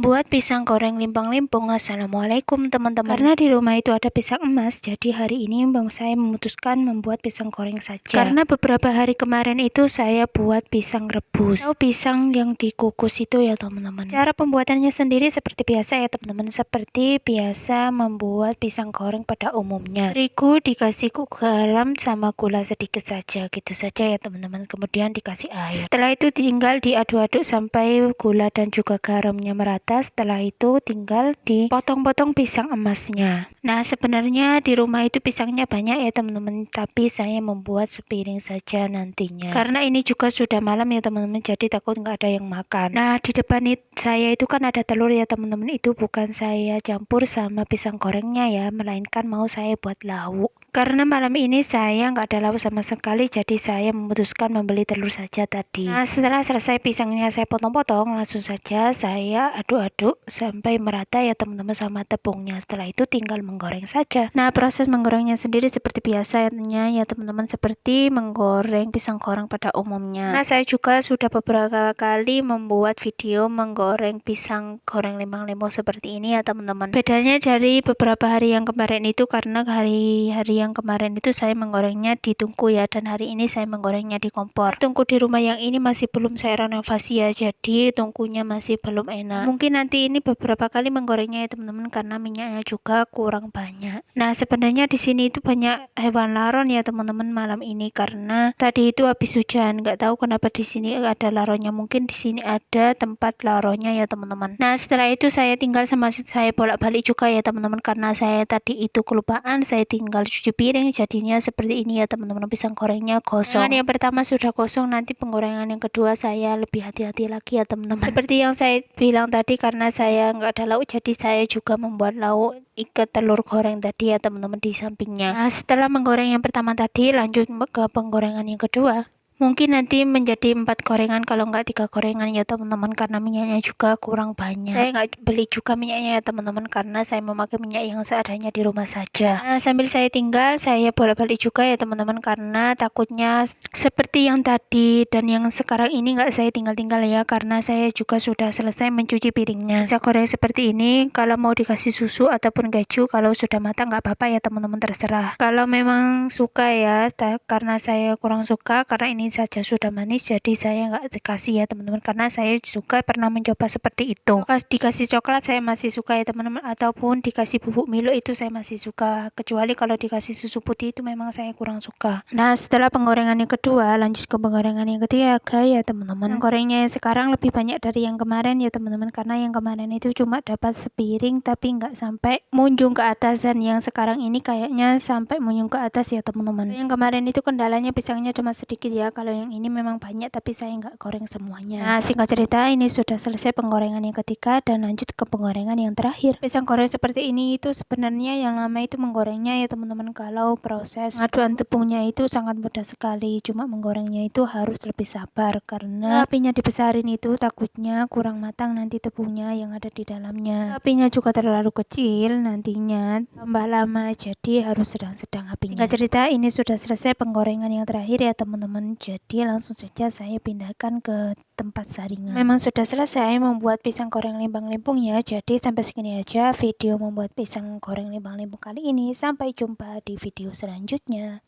Membuat pisang goreng limpang-limpung. Assalamualaikum teman-teman. Karena di rumah itu ada pisang emas, jadi hari ini saya memutuskan membuat pisang goreng saja. Karena beberapa hari kemarin itu saya buat pisang rebus atau pisang yang dikukus itu ya teman-teman. Cara pembuatannya sendiri seperti biasa ya teman-teman. Seperti biasa membuat pisang goreng pada umumnya. Terigu dikasih garam sama gula sedikit saja, gitu saja ya teman-teman. Kemudian dikasih air. Setelah itu tinggal diaduk-aduk sampai gula dan juga garamnya merata. Setelah itu tinggal dipotong-potong pisang emasnya. Nah, sebenarnya di rumah itu pisangnya banyak ya teman-teman, tapi saya membuat sepiring saja nantinya. Karena ini juga sudah malam ya teman-teman, jadi takut nggak ada yang makan. Nah, di depan saya itu kan ada telur ya teman-teman, itu bukan saya campur sama pisang gorengnya ya, melainkan mau saya buat lauk. Karena malam ini saya nggak ada lauk sama sekali, jadi saya memutuskan membeli telur saja tadi. Nah, setelah selesai pisangnya saya potong-potong, langsung saja saya aduk-aduk sampai merata ya teman-teman sama tepungnya. Setelah itu tinggal menggoreng saja. Nah, proses menggorengnya sendiri seperti biasanya ya teman-teman, seperti menggoreng pisang goreng pada umumnya. Nah, saya juga sudah beberapa kali membuat video menggoreng pisang goreng limpang-limpung seperti ini ya teman-teman. Bedanya dari beberapa hari yang kemarin itu karena hari-hari yang kemarin itu saya menggorengnya di tungku ya, dan hari ini saya menggorengnya di kompor. Tungku di rumah yang ini masih belum saya renovasi ya, jadi tungkunya masih belum enak. Mungkin nanti ini beberapa kali menggorengnya ya teman-teman, karena minyaknya juga kurang banyak. Nah, sebenarnya di sini itu banyak hewan laron ya teman-teman malam ini, karena tadi itu habis hujan. Nggak tahu kenapa di sini ada laronnya, mungkin di sini ada tempat laronnya ya teman-teman. Nah, setelah itu saya tinggal saya bolak-balik juga ya teman-teman, karena saya tadi itu kelupaan, saya tinggal cuci piring, jadinya seperti ini ya teman-teman, pisang gorengnya gosong. Yang pertama sudah gosong, nanti penggorengan yang kedua saya lebih hati-hati lagi ya teman-teman. Seperti yang saya bilang tadi, karena saya nggak ada lauk, jadi saya juga membuat lauk ikat telur goreng tadi ya teman-teman di sampingnya. Nah, setelah menggoreng yang pertama tadi, lanjut ke penggorengan yang kedua. Mungkin nanti menjadi 4 gorengan kalau nggak 3 gorengan ya teman-teman, karena minyaknya juga kurang banyak. Saya nggak beli juga minyaknya ya teman-teman, karena saya memakai minyak yang seadanya di rumah saja. Nah, sambil saya tinggal, saya bolak-balik juga ya teman-teman, karena takutnya seperti yang tadi dan yang sekarang ini nggak saya tinggal-tinggal ya, karena saya juga sudah selesai mencuci piringnya. Bisa goreng seperti ini, kalau mau dikasih susu ataupun keju, kalau sudah matang nggak apa-apa ya teman-teman, terserah. Kalau memang suka ya, karena saya kurang suka, karena ini saja sudah manis, jadi saya nggak dikasih ya teman-teman, karena saya suka pernah mencoba seperti itu. Dikasih coklat saya masih suka ya teman-teman, ataupun dikasih bubuk Milo itu saya masih suka, kecuali kalau dikasih susu putih itu memang saya kurang suka. Nah, setelah penggorengan yang kedua, lanjut ke penggorengan yang ketiga ya teman-teman. Gorengnya yang sekarang lebih banyak dari yang kemarin ya teman-teman, karena yang kemarin itu cuma dapat sepiring tapi nggak sampai munjung ke atas, dan yang sekarang ini kayaknya sampai munjung ke atas ya teman-teman. Yang kemarin itu kendalanya pisangnya cuma sedikit ya, kalau yang ini memang banyak tapi saya nggak goreng semuanya. Nah, singkat cerita ini sudah selesai penggorengan yang ketiga, dan lanjut ke penggorengan yang terakhir. Pisang goreng seperti ini itu sebenarnya yang lama itu menggorengnya ya teman-teman, kalau proses pengaduan tepungnya itu sangat mudah sekali, cuma menggorengnya itu harus lebih sabar, karena apinya dibesarin itu takutnya kurang matang nanti tepungnya yang ada di dalamnya. Apinya juga terlalu kecil, nantinya tambah lama, jadi harus sedang-sedang apinya. Singkat cerita ini sudah selesai penggorengan yang terakhir ya teman-teman, jadi langsung saja saya pindahkan ke tempat saringan. Memang sudah selesai membuat pisang goreng limpang-limpung ya, jadi sampai segini aja video membuat pisang goreng limpang-limpung kali ini. Sampai jumpa di video selanjutnya.